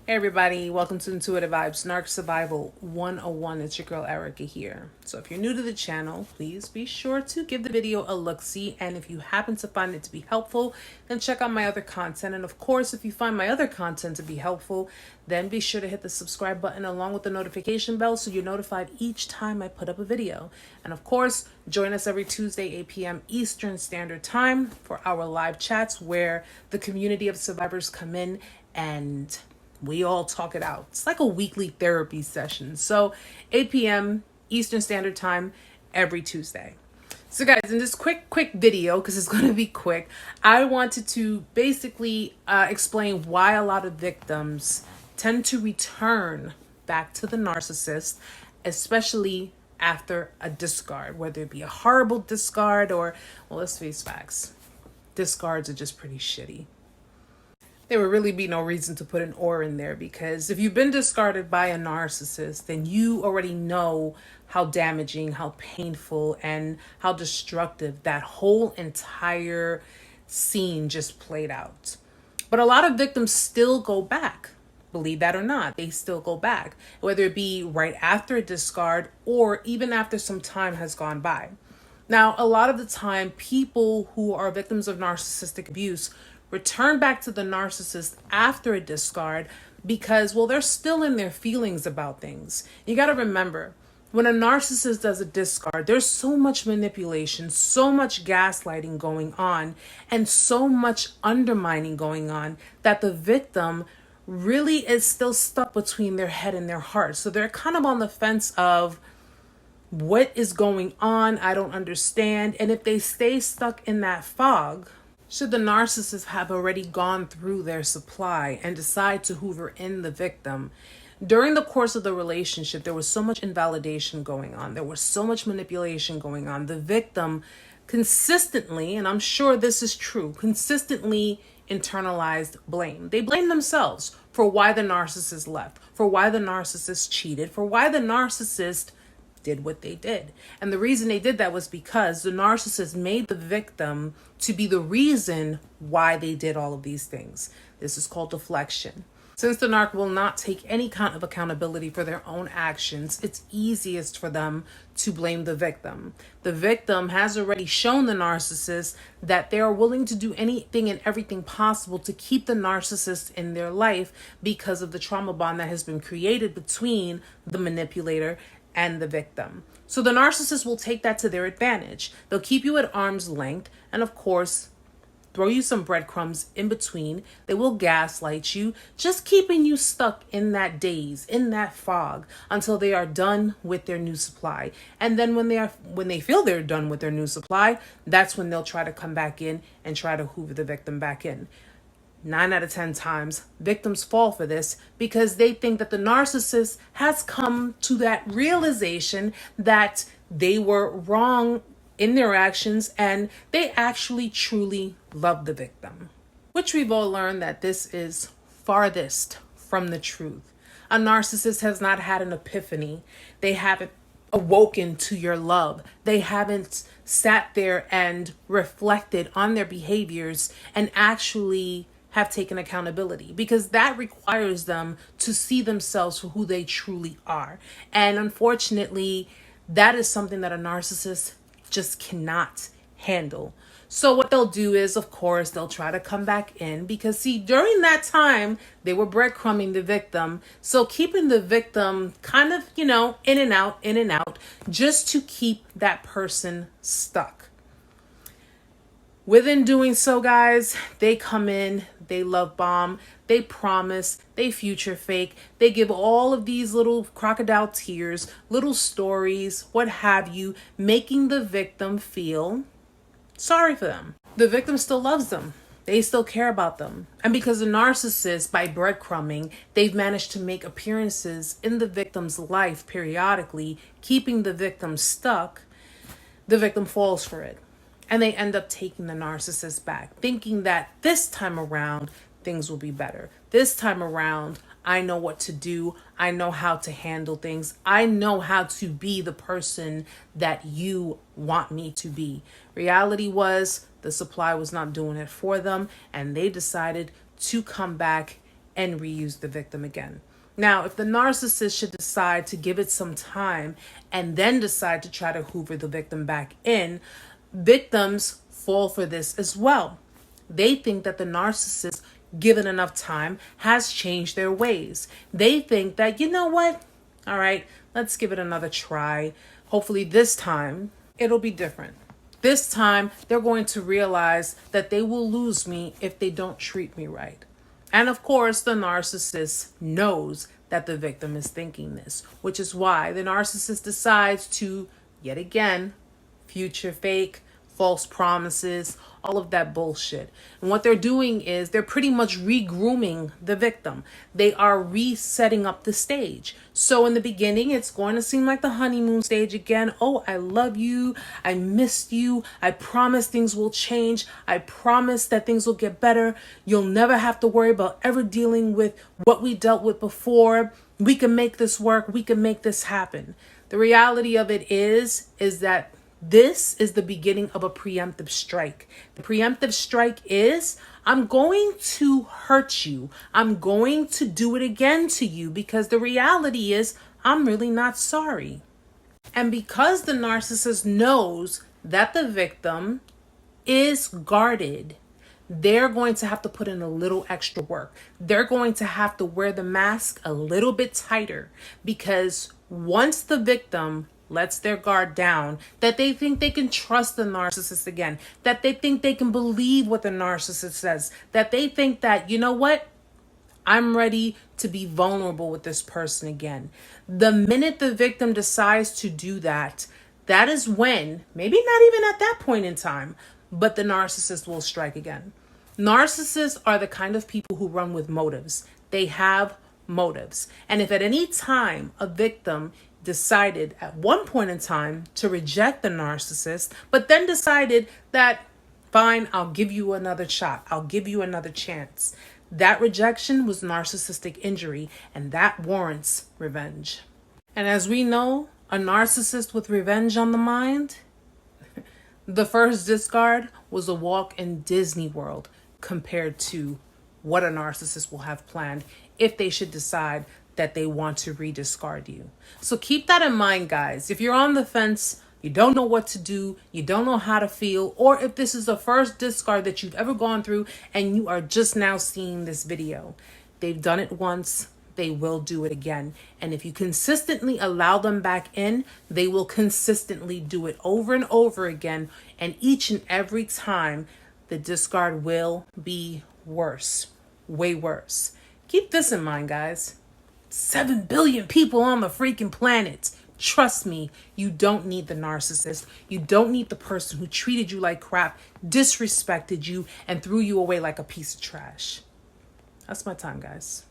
Hey everybody, welcome to Intuitive Vibes, Narc Survival 101. It's your girl Erica here. So if you're new to the channel, please be sure to give the video a look-see, and if you happen to find it to be helpful, then check out my other content. And of course, if you find my other content to be helpful, then be sure to hit the subscribe button along with the notification bell so you're notified each time I put up a video. And of course, join us every Tuesday, 8 p.m. Eastern Standard Time for our live chats where the community of survivors come in and we all talk it out. It's like a weekly therapy session. So 8 p.m. Eastern Standard Time every Tuesday. So guys, in this quick video, because it's going to be quick, I wanted to basically explain why a lot of victims tend to return back to the narcissist, especially after a discard, whether it be a horrible discard or, well, let's face facts, discards are just pretty shitty. There would really be no reason to put an or in there, because if you've been discarded by a narcissist, then you already know how damaging, how painful, and how destructive that whole entire scene just played out. But a lot of victims still go back. Believe that or not, they still go back, whether it be right after a discard or even after some time has gone by. Now, a lot of the time, people who are victims of narcissistic abuse return back to the narcissist after a discard because, well, they're still in their feelings about things. You got to remember, when a narcissist does a discard, there's so much manipulation, so much gaslighting going on, and so much undermining going on that the victim really is still stuck between their head and their heart. So they're kind of on the fence of, what is going on? I don't understand. And if they stay stuck in that fog, should the narcissist have already gone through their supply and decide to hoover in the victim, during the course of the relationship, there was so much invalidation going on. There was so much manipulation going on. The victim consistently, and I'm sure this is true, consistently internalized blame. They blame themselves for why the narcissist left, for why the narcissist cheated, for why the narcissist did what they did. And the reason they did that was because the narcissist made the victim to be the reason why they did all of these things. This is called deflection. Since the narc will not take any kind of accountability for their own actions, it's easiest for them to blame the victim. The victim has already shown the narcissist that they are willing to do anything and everything possible to keep the narcissist in their life because of the trauma bond that has been created between the manipulator and the victim. So the narcissist will take that to their advantage. They'll keep you at arm's length and, of course, throw you some breadcrumbs in between. They will gaslight you, just keeping you stuck in that daze, in that fog, until they are done with their new supply. And then when they feel they're done with their new supply, that's when they'll try to come back in and try to hoover the victim back in. 9 out of 10 times, victims fall for this because they think that the narcissist has come to that realization that they were wrong in their actions and they actually truly love the victim. Which we've all learned that this is farthest from the truth. A narcissist has not had an epiphany. They haven't awoken to your love. They haven't sat there and reflected on their behaviors and actually have taken accountability, because that requires them to see themselves for who they truly are. And unfortunately, that is something that a narcissist just cannot handle. So what they'll do is, of course, they'll try to come back in because, see, during that time, they were breadcrumbing the victim. So keeping the victim kind of, in and out, just to keep that person stuck. Within doing so, guys, they come in, they love bomb, they promise, they future fake, they give all of these little crocodile tears, little stories, what have you, making the victim feel sorry for them. The victim still loves them. They still care about them. And because the narcissist, by breadcrumbing, they've managed to make appearances in the victim's life periodically, keeping the victim stuck, the victim falls for it. And they end up taking the narcissist back, thinking that this time around, things will be better. This time around, I know what to do. I know how to handle things. I know how to be the person that you want me to be. Reality was the supply was not doing it for them, and they decided to come back and reuse the victim again. Now, if the narcissist should decide to give it some time and then decide to try to hoover the victim back in, victims fall for this as well. They think that the narcissist, given enough time, has changed their ways. They think that, you know what? All right, let's give it another try. Hopefully this time it'll be different. This time they're going to realize that they will lose me if they don't treat me right. And of course, the narcissist knows that the victim is thinking this, which is why the narcissist decides to, yet again, future fake, false promises, all of that bullshit. And what they're doing is they're pretty much re-grooming the victim. They are resetting up the stage. So in the beginning, it's going to seem like the honeymoon stage again. Oh, I love you. I missed you. I promise things will change. I promise that things will get better. You'll never have to worry about ever dealing with what we dealt with before. We can make this work. We can make this happen. The reality of it is that this is the beginning of a preemptive strike. The preemptive strike is, I'm going to hurt you. I'm going to do it again to you because the reality is I'm really not sorry. And because the narcissist knows that the victim is guarded, they're going to have to put in a little extra work. They're going to have to wear the mask a little bit tighter because once the victim lets their guard down, that they think they can trust the narcissist again, that they think they can believe what the narcissist says, that they think that, you know what, I'm ready to be vulnerable with this person again. The minute the victim decides to do that, that is when, maybe not even at that point in time, but the narcissist will strike again. Narcissists are the kind of people who run with motives. They have motives. And if at any time a victim decided at one point in time to reject the narcissist, but then decided that, fine, I'll give you another shot. I'll give you another chance. That rejection was narcissistic injury, and that warrants revenge. And as we know, a narcissist with revenge on the mind, the first discard was a walk in Disney World compared to what a narcissist will have planned if they should decide that they want to rediscard you. So keep that in mind, guys. If you're on the fence, you don't know what to do, you don't know how to feel, or if this is the first discard that you've ever gone through and you are just now seeing this video, they've done it once, they will do it again. And if you consistently allow them back in, they will consistently do it over and over again. And each and every time, the discard will be worse, way worse. Keep this in mind, guys. 7 billion people on the freaking planet. Trust me, you don't need the narcissist. You don't need the person who treated you like crap, disrespected you, and threw you away like a piece of trash. That's my time, guys.